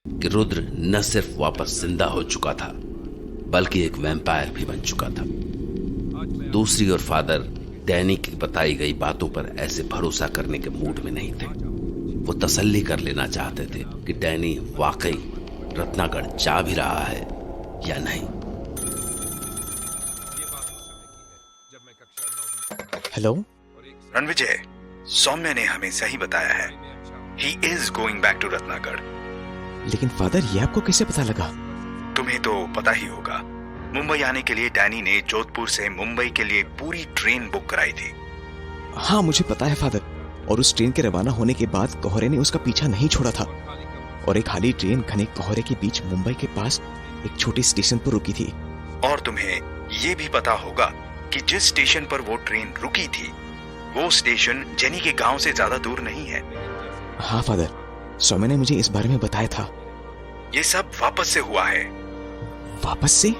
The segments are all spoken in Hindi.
कि रुद्र न सिर्फ वापस जिंदा हो चुका था बल्कि एक वैम्पायर भी बन चुका था। दूसरी ओर फादर डैनी की बताई गई बातों पर ऐसे भरोसा करने के मूड में नहीं थे। वो तसल्ली कर लेना चाहते थे कि डैनी वाकई रत्नागढ़ जा भी रहा है या नहीं। हेलो रणविजय, सौम्य ने हमें सही बताया है। He is going back to Ratnagarh. लेकिन फादर, ये आपको कैसे पता लगा? तुम्हें तो पता ही होगा, मुंबई आने के लिए डैनी ने जोधपुर से मुंबई के लिए पूरी ट्रेन बुक कराई थी। हाँ, मुझे पता है फादर। और उस ट्रेन के रवाना होने के बाद कोहरे ने उसका पीछा नहीं छोड़ा था और एक खाली ट्रेन घने कोहरे के बीच मुंबई के पास एक छोटे स्टेशन पर रुकी थी। और तुम्हें ये भी पता होगा कि जिस स्टेशन पर वो ट्रेन रुकी थी वो स्टेशन जेनी के गांव से ज्यादा दूर नहीं है। हाँ फादर, सौम्य ने मुझे इस बारे में बताया था। ये सब वापस से हुआ है। वापस से?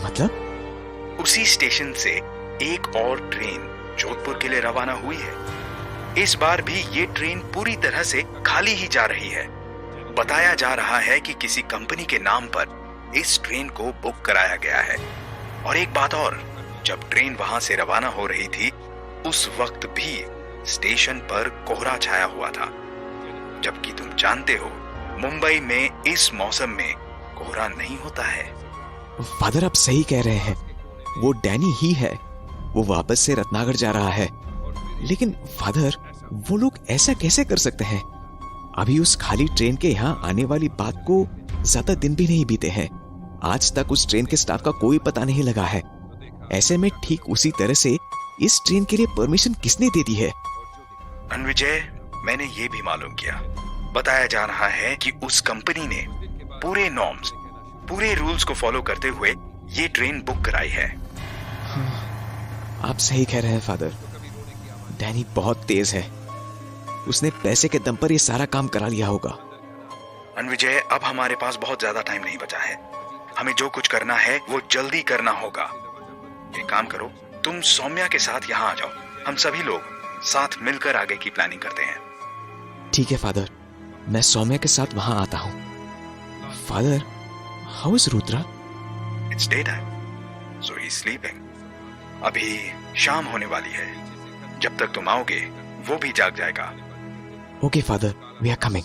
मतलब? उसी स्टेशन से एक और ट्रेन जोधपुर के लिए रवाना हुई है। इस बार भी ये ट्रेन पूरी तरह से खाली ही जा रही है। बताया जा रहा है कि किसी कंपनी के नाम पर इस ट्रेन को बुक कराया गया है। और एक बात और, जब ट्रेन वहां से रवाना हो रही थी उस वक्त भी स्टेशन पर कोहरा छाया हुआ था, जबकि तुम जानते हो मुंबई में इस मौसम में कोहरा नहीं होता है। फादर, आप सही कह रहे हैं। वो डैनी ही है। वो वापस से रत्नागढ़ जा रहा है। लेकिन फादर, वो लोग ऐसा कैसे कर सकते हैं? अभी उस खाली ट्रेन के यहाँ आने वाली बात को ज्यादा दिन भी नहीं बीते हैं। आज तक उस ट्रेन के स्टाफ का कोई पता नहीं लगा है। ऐसे में ठीक उसी तरह से इस ट्रेन के लिए परमिशन किसने दे दी है? रणविजय, मैंने ये भी मालूम किया। बताया जा रहा है कि उस कंपनी ने पूरे नॉर्म्स, पूरे रूल्स को फॉलो करते हुए ये ट्रेन बुक कराई है। आप सही कह रहे हैं फादर। डैनी बहुत तेज है। उसने पैसे के दम पर ये सारा काम करा लिया होगा। रणविजय, अब हमारे पास बहुत ज्यादा टाइम नहीं बचा है। हमें जो कुछ करना है वो जल्दी करना होगा। ये काम करो, तुम सौम्या के साथ यहाँ आ जाओ। हम सभी लोग साथ मिलकर आगे की प्लानिंग करते हैं। ठीक है फादर, मैं सौम्या के साथ वहां आता हूँ। Father, how is Rudra? It's day time, so he is sleeping. अभी शाम होने वाली है। जब तक तुम आओगे वो भी जाग जाएगा। Okay father, we are coming.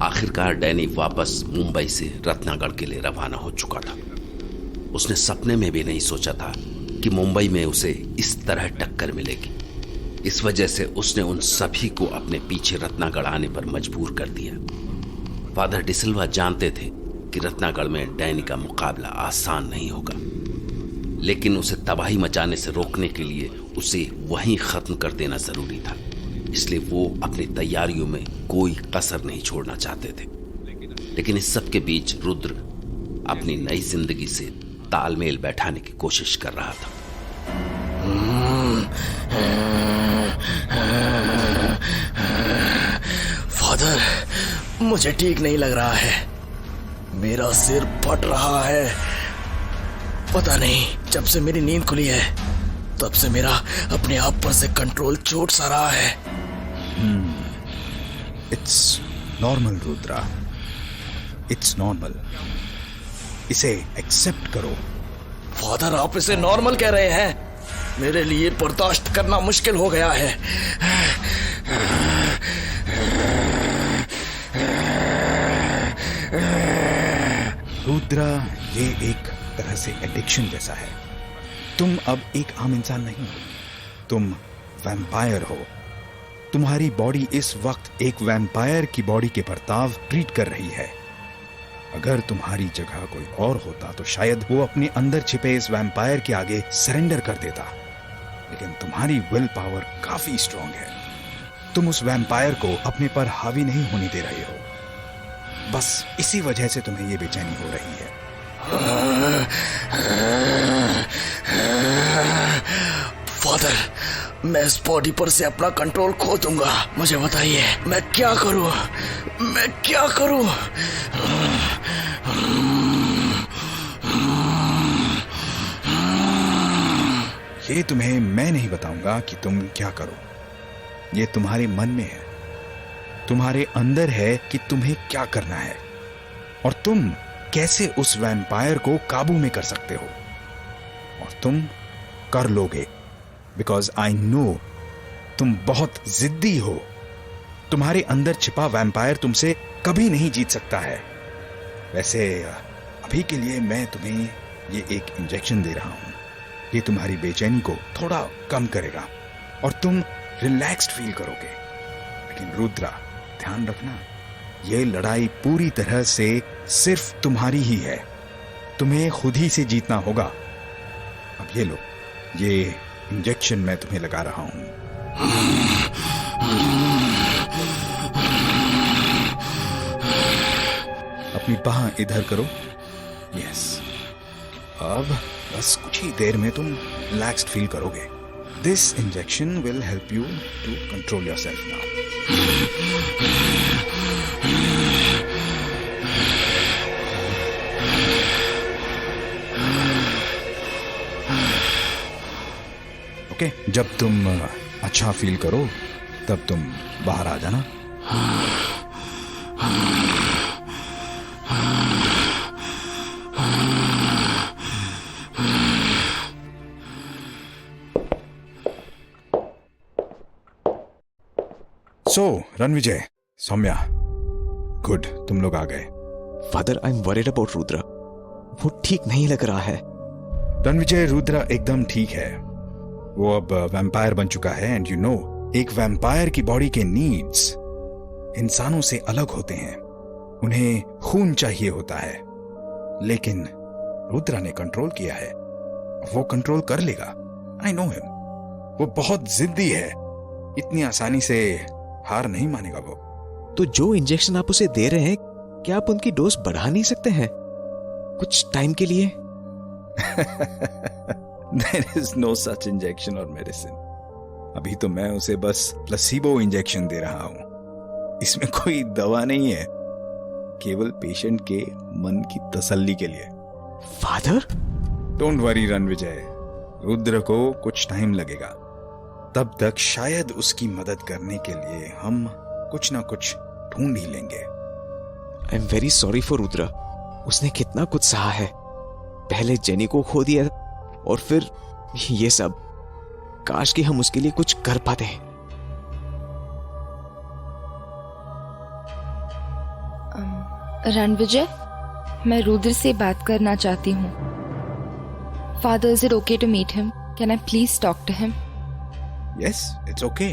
आखिरकार डैनी वापस मुंबई से रत्नागढ़ के लिए रवाना हो चुका था। उसने सपने में भी नहीं सोचा था कि मुंबई में उसे इस तरह टक्कर मिलेगी। इस वजह से उसने उन सभी को अपने पीछे रत्नागढ़ आने पर मजबूर कर दिया। फादर डिसिल्वा जानते थे कि रत्नागढ़ में डैनी का मुकाबला आसान नहीं होगा, लेकिन उसे तबाही मचाने से रोकने के लिए उसे वहीं खत्म कर देना जरूरी था। इसलिए वो अपनी तैयारियों में कोई कसर नहीं छोड़ना चाहते थे। लेकिन इस सब के बीच रुद्र अपनी नई जिंदगी से तालमेल बैठाने की कोशिश कर रहा था। फादर, मुझे ठीक नहीं लग रहा है। मेरा सिर फट रहा है। पता नहीं, जब से मेरी नींद खुली है तब से मेरा अपने आप पर से कंट्रोल छूट सा रहा है। It's normal Rudra, it's normal. इसे एक्सेप्ट करो। फादर, आप इसे नॉर्मल कह रहे हैं? मेरे लिए बर्दाश्त करना मुश्किल हो गया है। रुद्रा, ये एक तरह से एडिक्शन जैसा है। तुम अब एक आम इंसान नहीं हो, तुम वैम्पायर हो। तुम्हारी बॉडी इस वक्त एक वैम्पायर की बॉडी के बर्ताव ट्रीट कर रही है। अगर तुम्हारी जगह कोई और होता तो शायद वो अपने अंदर छिपे इस वैम्पायर के आगे सरेंडर कर देता। लेकिन तुम्हारी विल पावर काफी स्ट्रांग है। तुम उस वैम्पायर को अपने पर हावी नहीं होने दे रहे हो। बस इसी वजह से तुम्हें ये बेचैनी हो रही है। फादर, मैं इस बॉडी पर से अपना कंट्रोल खो दूंगा। मुझे बताइए, मैं क्या करूं? मैं क्या करूं? ये तुम्हें मैं नहीं बताऊंगा कि तुम क्या करो। ये तुम्हारे मन में है। तुम्हारे अंदर है कि तुम्हें क्या करना है और तुम कैसे उस वैम्पायर को काबू में कर सकते हो, और तुम कर लोगे, बिकॉज आई नो तुम बहुत जिद्दी हो। तुम्हारे अंदर छिपा वैम्पायर तुमसे कभी नहीं जीत सकता है। वैसे अभी के लिए मैं तुम्हें ये एक इंजेक्शन दे रहा हूं। ये तुम्हारी बेचैनी को थोड़ा कम करेगा और तुम रिलैक्स्ड फील करोगे। लेकिन रुद्रा, ध्यान रखना, ये लड़ाई पूरी तरह से सिर्फ तुम्हारी ही है। तुम्हें खुद ही से जीतना होगा। अब ये लो, ये इंजेक्शन मैं तुम्हें लगा रहा हूं। अपनी बाह इधर करो। यस, अब बस कुछ ही देर में तुम रिलैक्स्ड फील करोगे। This injection will help you to control yourself now. Okay, जब तुम अच्छा फील करो तब तुम बाहर आ जाना। सो रणविजय, सौम्या, गुड, तुम लोग आ गए। Father, I am worried about Rudra. वो ठीक नहीं लग रहा है। रणविजय, रुद्रा एकदम ठीक है। वो अब वैम्पायर बन चुका है एंड यू नो, एक वैम्पायर की बॉडी के नीड्स इंसानों से अलग होते हैं। उन्हें खून चाहिए होता है, लेकिन रुद्रा ने कंट्रोल किया है। वो कंट्रोल कर लेगा। I know him. वो बहुत जिद्दी है। इतनी आसानी से हार नहीं मानेगा वो। तो जो इंजेक्शन आप उसे दे रहे हैं, क्या आप उनकी डोज बढ़ा नहीं सकते हैं कुछ टाइम के लिए? There is no such injection or medicine. अभी तो मैं उसे बस प्लेसिबो इंजेक्शन दे रहा हूं। इसमें कोई दवा नहीं है, केवल पेशेंट के मन की तसल्ली के लिए। Father, don't worry Ranvijay, Rudra को कुछ टाइम लगेगा। तब तक शायद उसकी मदद करने के लिए हम कुछ ना कुछ ढूंढ ही लेंगे। I am very sorry for Rudra. उसने कितना कुछ सहा है। पहले जेनी को खो दिया और फिर ये सब। काश कि हम उसके लिए कुछ कर पाते। रणविजय, मैं रुद्र से बात करना चाहती हूँ। Father, is it okay to meet him? Can I please talk to him? Yes, it's okay.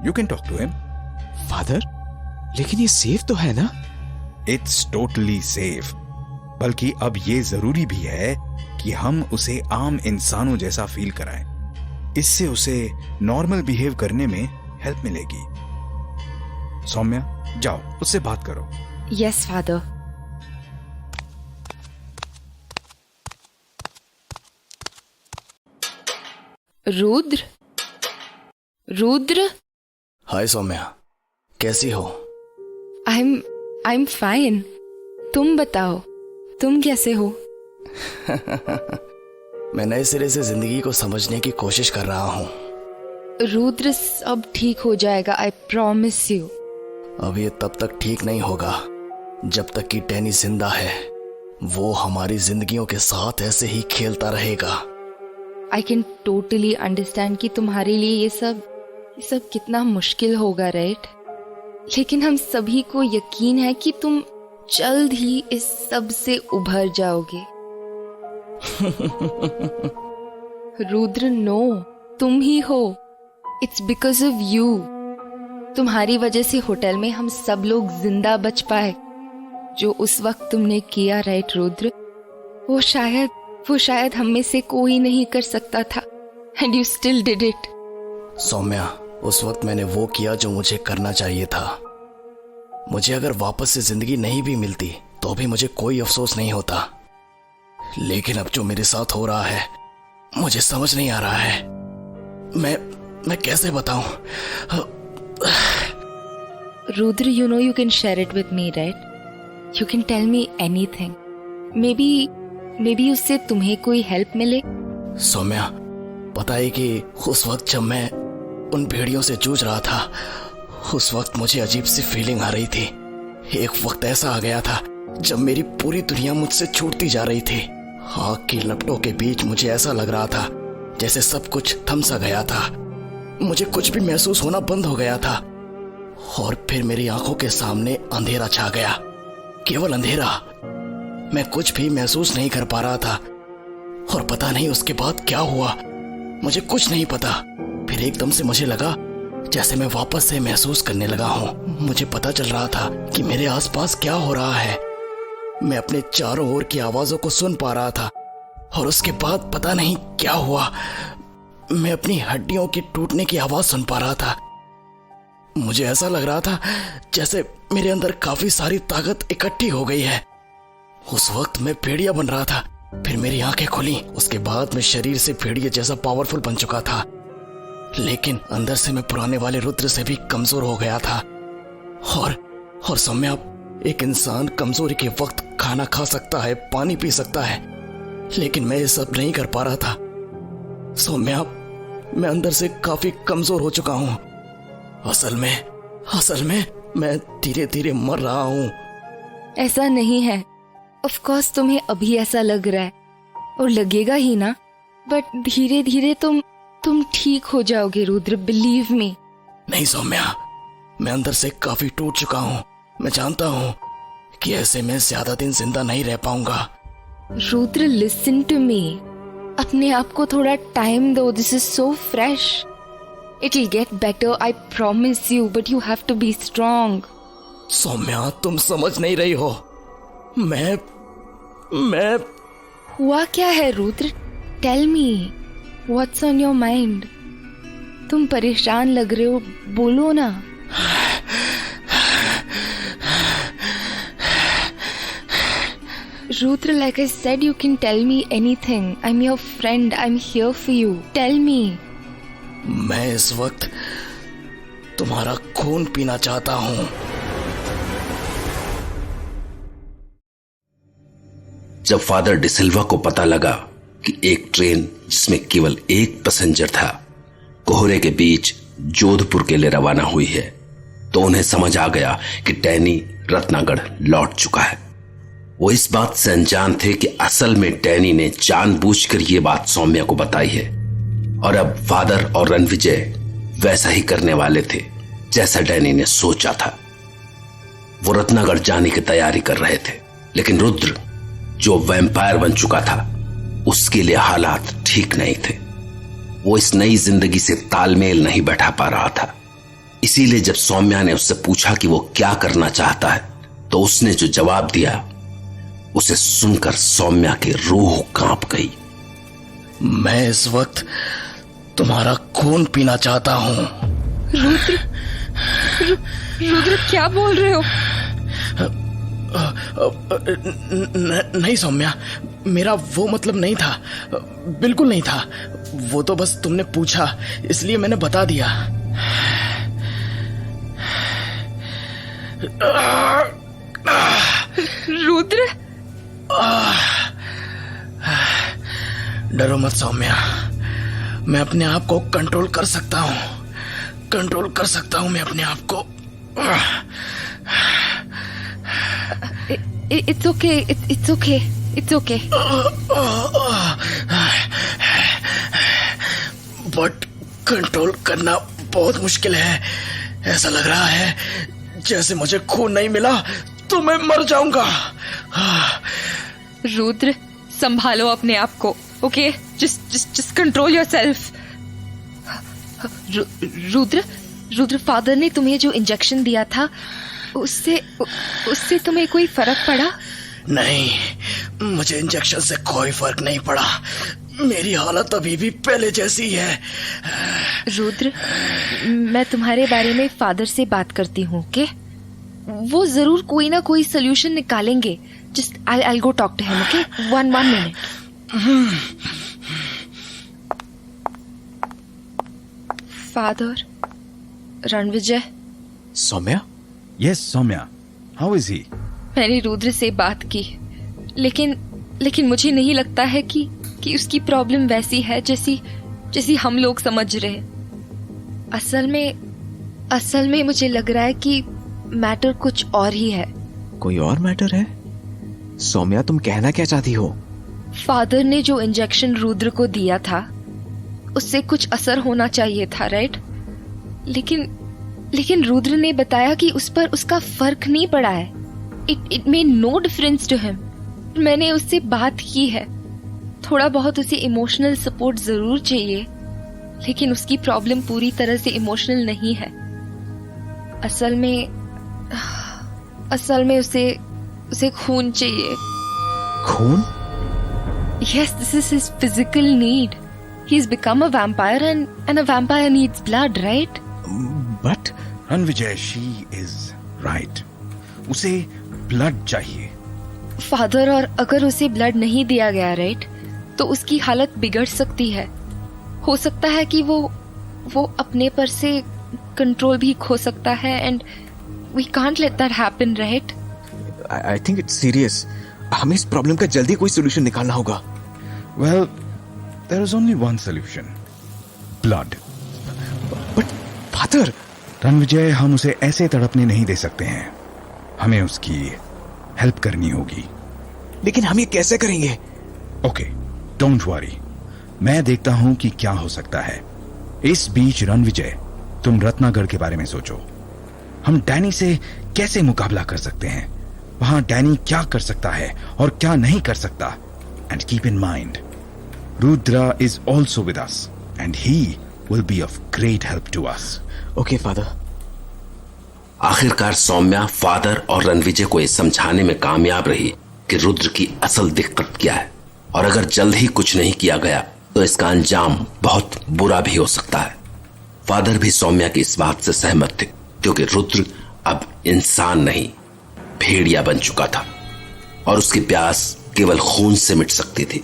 You can talk to him. Father, लेकिन ये सेफ तो है ना? It's totally safe. बल्कि अब ये जरूरी भी है कि हम उसे आम इंसानों जैसा फील कराएं। इससे उसे नॉर्मल बिहेव करने में हेल्प मिलेगी। सौम्या, जाओ उससे बात करो। Yes father. Rudra, Rudra. Hi Saumya, कैसी हो? I am fine. तुम बताओ, तुम कैसे हो? मैं नए सिरे से जिंदगी को समझने की कोशिश कर रहा हूँ। रुद्र, सब ठीक हो जाएगा, आई प्रॉमिस यू। अब ये तब तक ठीक नहीं होगा जब तक कि डैनी जिंदा है। वो हमारी जिंदगियों के साथ ऐसे ही खेलता रहेगा। आई कैन टोटली अंडरस्टैंड कि तुम्हारे लिए ये सब कितना मुश्किल होगा, राइट? लेकिन हम सभी को यकीन है कि तुम जल्द ही इस सब से उभर जाओगे। रुद्र, नो, तुम ही हो। It's because of you. तुम्हारी वजह से होटल में हम सब लोग जिंदा बच पाए। जो उस वक्त तुमने किया, राइट रुद्र, वो शायद हम में से कोई नहीं कर सकता था। And you still did it. Saumya, उस वक्त मैंने वो किया जो मुझे करना चाहिए था। मुझे अगर वापस से जिंदगी नहीं भी मिलती तो भी मुझे कोई अफसोस नहीं होता। लेकिन अब जो मेरे साथ हो रहा है मुझे समझ नहीं आ रहा है। मैं कैसे बताऊं? Rudra, you know you can share it with me, right? You can tell me anything. Maybe उससे तुम्हें कोई हेल्प मिले। सौम्या, पता है कि उस वक्त जब मैं उन भेड़ियों से जूझ रहा था, उस वक्त मुझे अजीब सी फीलिंग आ रही थी। एक वक्त ऐसा आ गया था जब मेरी पूरी दुनिया मुझसे छूटती जा रही थी। आग की लपटों के बीच मुझे ऐसा लग रहा था जैसे सब कुछ थम सा गया था। मुझे कुछ भी महसूस होना बंद हो गया था और फिर मेरी आंखों के सामने अंधेरा छा गया, केवल अंधेरा। मैं कुछ भी महसूस नहीं कर पा रहा था और पता नहीं उसके बाद क्या हुआ, मुझे कुछ नहीं पता। फिर एकदम से मुझे लगा जैसे मैं वापस से महसूस करने लगा हूँ। मुझे पता चल रहा था कि मेरे आसपास क्या हो रहा है। मैं अपने चारों ओर की आवाजों को सुन पा रहा था और उसके बाद पता नहीं क्या हुआ, मैं अपनी हड्डियों की टूटने की आवाज सुन पा रहा था। मुझे ऐसा लग रहा था जैसे मेरे अंदर काफी सारी ताकत इकट्ठी हो गई है। उस वक्त मैं भेड़िया बन रहा था। फिर मेरी आंखें खुली। उसके बाद मैं शरीर से भेड़िया जैसा पावरफुल बन चुका था, लेकिन अंदर से मैं पुराने वाले रुद्र से भी कमजोर हो गया था। और सौम्या, एक इंसान कमजोरी के वक्त खाना खा सकता है, पानी पी सकता है, लेकिन मैं ये सब नहीं कर पा रहा था। सौम्या, मैं अंदर से काफी कमजोर हो चुका हूँ। असल में मैं धीरे धीरे मर रहा हूँ। ऐसा नहीं है। ऑफ कोर्स तुम्हें अभी ऐसा लग रहा है और लगेगा ही ना, बट धीरे धीरे तुम ठीक हो जाओगे रुद्र, बिलीव मी। नहीं सौम्या, मैं अंदर से काफी टूट चुका हूँ। मैं जानता हूँ कि ऐसे में ज्यादा दिन जिंदा नहीं रह पाऊंगा। Rudra, listen to me. अपने आप को थोड़ा टाइम दो। This is so fresh. It will get better, I promise you, but you have to be strong. Saumya, तुम समझ नहीं रही हो। मैं हुआ क्या है Rudra? Tell me, what's on your mind? तुम परेशान लग रहे हो, बोलो ना। Rudra, like I said, you can tell me anything. I'm your friend. I'm here for you. Tell me. मैं इस वक्त तुम्हारा खून पीना चाहता हूँ। जब फादर डिसिल्वा को पता लगा कि एक ट्रेन जिसमें केवल एक पैसेंजर था कोहरे के बीच जोधपुर के लिए रवाना हुई है, तो उन्हें समझ आ गया कि डैनी रत्नागढ़ लौट चुका है। वो इस बात से अनजान थे कि असल में डैनी ने जानबूझकर ये बात सौम्या को बताई है और अब फादर और रणविजय वैसा ही करने वाले थे जैसा डैनी ने सोचा था। वो रत्नागढ़ जाने की तैयारी कर रहे थे, लेकिन रुद्र जो वैम्पायर बन चुका था उसके लिए हालात ठीक नहीं थे। वो इस नई जिंदगी से तालमेल नहीं बैठा पा रहा था। इसीलिए जब सौम्या ने उससे पूछा कि वो क्या करना चाहता है, तो उसने जो जवाब दिया उसे सुनकर सौम्या की रूह कांप गई। मैं इस वक्त तुम्हारा खून पीना चाहता हूँ। रुद्र, क्या बोल रहे हो? नहीं सौम्या, मेरा वो मतलब नहीं था, बिल्कुल नहीं था। वो तो बस तुमने पूछा इसलिए मैंने बता दिया। रुद्र, डरो मत सौम्या, मैं अपने आप को कंट्रोल कर सकता हूँ। मैं अपने आप को। It's okay. बट कंट्रोल करना बहुत मुश्किल है। ऐसा लग रहा है जैसे मुझे खून नहीं मिला तो मैं मर जाऊंगा। रुद्र, संभालो अपने आप को, okay? Just control yourself. Rudra, father ने तुम्हें जो इंजेक्शन दिया था उससे तुम्हें कोई फर्क पड़ा? नहीं, मुझे इंजेक्शन से कोई फर्क नहीं पड़ा। मेरी हालत अभी भी पहले जैसी है। रुद्र, मैं तुम्हारे बारे में फादर से बात करती हूँ, ओके? वो जरूर कोई ना कोई सोल्यूशन निकालेंगे। Just I'll go talk to him, okay? One minute. Father, Ranvijay. Saumya? Yes, Saumya. How is he? मैंने रुद्र से बात की, लेकिन मुझे नहीं लगता है कि उसकी प्रॉब्लम वैसी है जैसी हम लोग समझ रहे हैं। असल में मुझे लग रहा है कि मैटर कुछ और ही है। कोई और मैटर है? सौम्या, तुम कहना क्या चाहती हो? फादर ने जो इंजेक्शन रुद्र को दिया था उससे कुछ असर होना चाहिए था, राइट? लेकिन रुद्र ने बताया कि उस पर उसका फर्क नहीं पड़ा है। It made no difference to him. मैंने उससे बात की है, थोड़ा बहुत उसे इमोशनल सपोर्ट जरूर चाहिए, लेकिन उसकी प्रॉब्लम पूरी तरह से इमोशनल नहीं है। असल में उसे खून चाहिए। खून? Yes, this is his physical need. He's become a vampire and a vampire needs blood, right? But Ranvijay, she is right. उसे ब्लड चाहिए। फादर, और अगर उसे ब्लड नहीं दिया गया, राइट, तो उसकी हालत बिगड़ सकती है। हो सकता है कि वो अपने पर से कंट्रोल भी खो सकता है and we can't let that happen, right? I think it's serious. हमें इस प्रॉब्लम का जल्दी कोई सोल्यूशन निकालना होगा। Well, there is only one solution. Blood. But father, Ranvijay, हम उसे ऐसे तड़पने नहीं दे सकते हैं। हमें उसकी हेल्प करनी होगी। लेकिन हम ये कैसे करेंगे? ओके, डोंट वरी, मैं देखता हूं कि क्या हो सकता है। इस बीच रणविजय, तुम रत्नागढ़ के बारे में सोचो। हम डैनी से कैसे मुकाबला कर सकते हैं? वहां डैनी क्या कर सकता है और क्या नहीं कर सकता? And keep in mind, Rudra is also with us and he will be of great help to us. Okay father. आखिरकार सौम्या फादर और रणविजय को ये समझाने में कामयाब रही कि रुद्र की असल दिक्कत क्या है, और अगर जल्द ही कुछ नहीं किया गया तो इसका अंजाम बहुत बुरा भी हो सकता है। फादर भी सौम्या की इस बात से सहमत थे, क्योंकि रुद्र अब इंसान नहीं, भेड़िया बन चुका था और उसकी प्यास केवल खून से मिट सकती थी।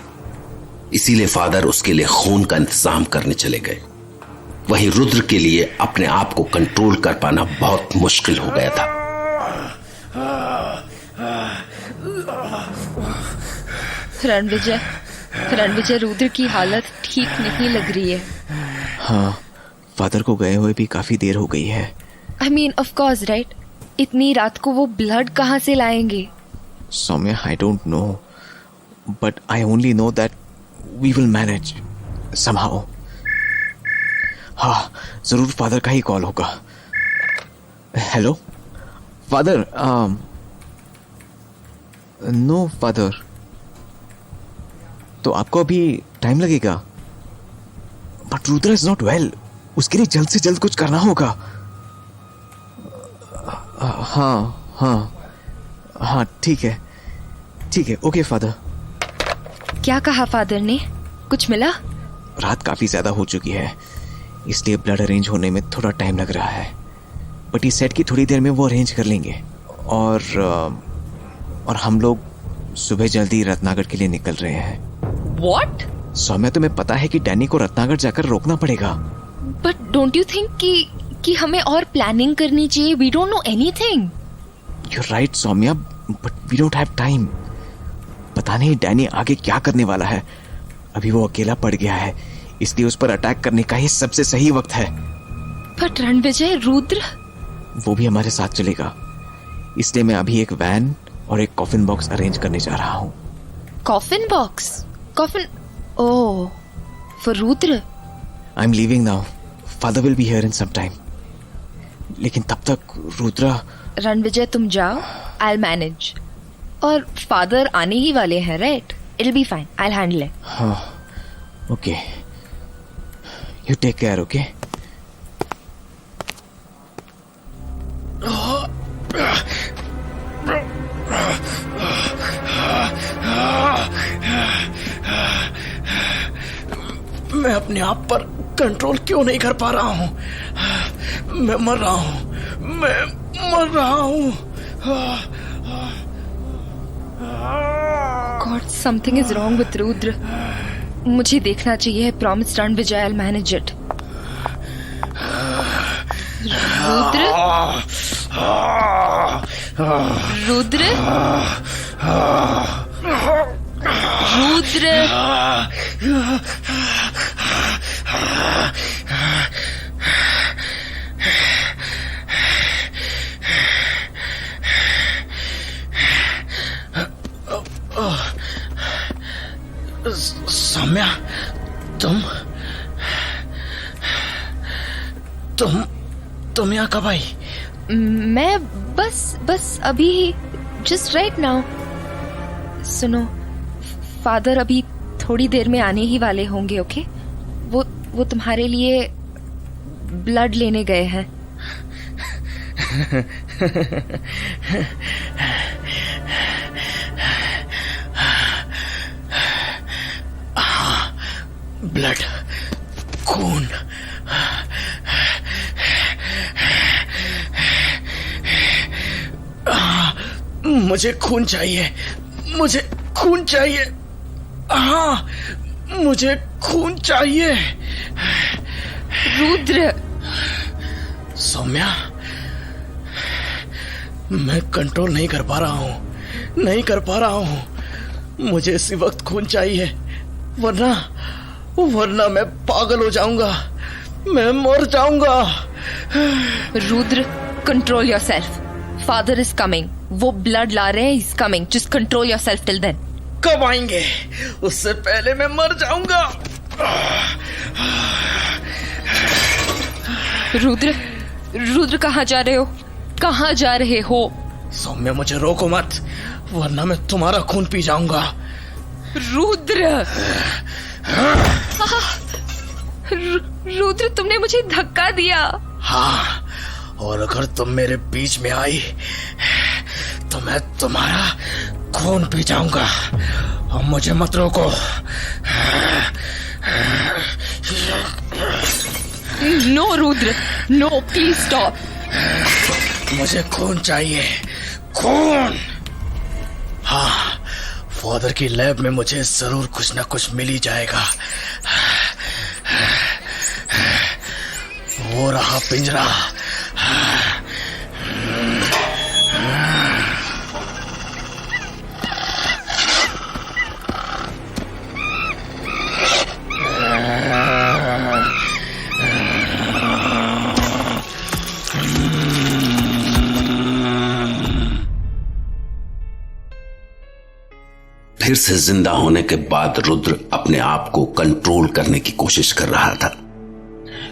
इसीलिए फादर उसके लिए खून का इंतजाम करने चले गए। वहीं रुद्र के लिए अपने आप को कंट्रोल कर पाना बहुत मुश्किल हो गया था। रणविजय, रुद्र की हालत ठीक नहीं लग रही है। हाँ, फादर को गए हुए भी काफी देर हो गई है। I mean, of course, right? इतनी रात को वो ब्लड कहाँ से लाएंगे? Saumya, I don't know, but I only know that we will manage somehow. हाँ, जरूर फादर का ही कॉल होगा। Hello father. नो फादर, तो आपको अभी टाइम लगेगा। But Rudra is not well, उसके लिए जल्द से जल्द कुछ करना होगा। हाँ, ठीक है, ओके फादर। क्या कहा फादर ने? कुछ मिला? रात काफी ज्यादा हो चुकी है, इसलिए ब्लड अरेंज होने में थोड़ा टाइम लग रहा है, बट ये सेट की थोड़ी देर में वो अरेंज कर लेंगे और हम लोग सुबह जल्दी रत्नागढ़ के लिए निकल रहे हैं। What? सौम्या, तुम्हें पता है कि डैनी को रत्नागढ़ जाकर रोकना पड़ेगा। बट डोंट यू थिंक कि हमें और प्लानिंग करनी चाहिए? We don't know anything. You are right Saumya, but we don't have time. पता नहीं डैनी आगे क्या करने वाला है। अभी वो अकेला पड़ गया है, इसलिए उस पर अटैक करने का ही सबसे सही वक्त है। बट रणविजय, रुद्र वो भी हमारे साथ चलेगा, इसलिए मैं अभी एक वैन और एक कॉफिन बॉक्स अरेंज करने जा रहा हूँ। Coffin box? Oh, for Rudra. I am leaving now, father will be here in some time. लेकिन तब तक रुद्रा। रणविजय, तुम जाओ, आई विल मैनेज। और फादर आने ही वाले हैं, right? It will be fine, I will handle it. हाँ, okay, you take care, okay? मैं अपने आप पर कंट्रोल क्यों नहीं कर पा रहा हूं? मैं मर रहा हूं। God, something is wrong with Rudra. मुझे देखना चाहिए। Promise Ranvijay, I will manage it. Rudra, Saumya, तुम यहाँ कब आई? मैं बस अभी ही, जस्ट राइट नाउ। सुनो, फादर अभी थोड़ी देर में आने ही वाले होंगे, ओके? वो तुम्हारे लिए ब्लड लेने गए हैं। ब्लड, खून। मुझे खून चाहिए, मुझे खून चाहिए। हाँ, मुझे खून चाहिए। रुद्र! सौम्या, मैं कंट्रोल नहीं कर पा रहा हूँ। मुझे इसी वक्त खून चाहिए, वरना मैं पागल हो जाऊंगा, मैं मर जाऊंगा। Rudra, control yourself. Father is coming. वो ब्लड ला रहे हैं, is coming. Just control yourself till then. कब आएंगे? उससे पहले मैं मर जाऊंगा। रुद्र कहाँ जा रहे हो? सौम्या, मुझे रोको मत, वरना मैं तुम्हारा खून पी जाऊंगा। रुद्र! रुद्र, तुमने मुझे धक्का दिया। हाँ, और अगर तुम मेरे बीच में आई तो मैं तुम्हारा खून पी जाऊंगा। और मुझे मत रोको। No Rudra, no, please stop. मुझे खून चाहिए, खून। हाँ, फादर की लैब में मुझे जरूर कुछ ना कुछ मिल ही जाएगा। वो रहा पिंजरा। फिर से जिंदा होने के बाद रुद्र अपने आप को कंट्रोल करने की कोशिश कर रहा था,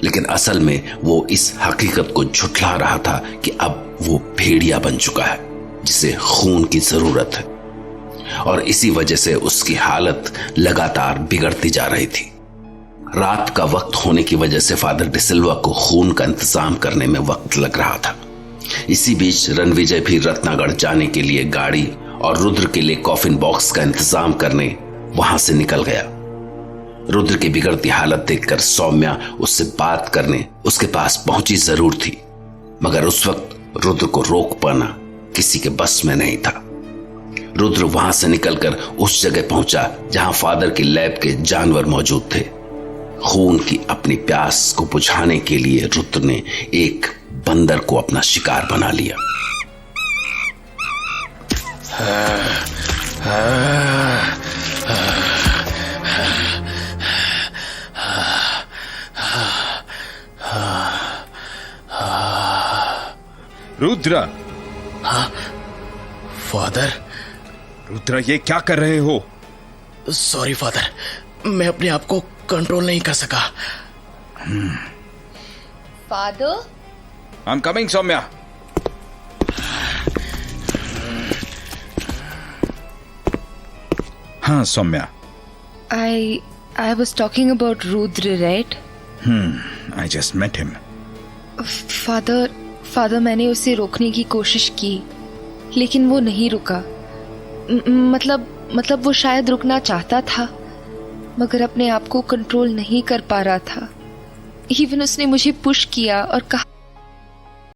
लेकिन असल में वो इस हकीकत को झुठला रहा था कि अब वो भेड़िया बन चुका है जिसे खून की जरूरत है, और इसी वजह से उसकी हालत लगातार बिगड़ती जा रही थी। रात का वक्त होने की वजह से फादर डिसिल्वा को खून का इंतजाम करने में वक्त लग रहा था। इसी बीच रणविजय भी रत्नागढ़ जाने के लिए गाड़ी और रुद्र के लिए कॉफिन बॉक्स का इंतजाम करने वहां से निकल गया। रुद्र की बिगड़ती हालत देखकर सौम्या उससे बात करने उसके पास पहुंची जरूर थी, मगर उस वक्त रुद्र को रोक पाना किसी के बस में नहीं था। रुद्र वहां से निकलकर उस जगह पहुंचा जहां फादर की लैब के जानवर मौजूद थे। खून की अपनी प्यास को बुझाने के लिए रुद्र ने एक बंदर को अपना शिकार बना लिया। रुद्र! हाँ, फादर। रुद्र, ये क्या कर रहे हो? सॉरी फादर, मैं अपने आप को कंट्रोल नहीं कर सका। Father? I am coming, Saumya. हाँ Saumya. I was talking about Rudra, right? I just met him. Father, मैंने उसे रोकने की कोशिश की, लेकिन वो नहीं रुका। मतलब वो शायद रुकना चाहता था, मगर अपने आप को कंट्रोल नहीं कर पा रहा था। इवन उसने मुझे पुश किया और कहा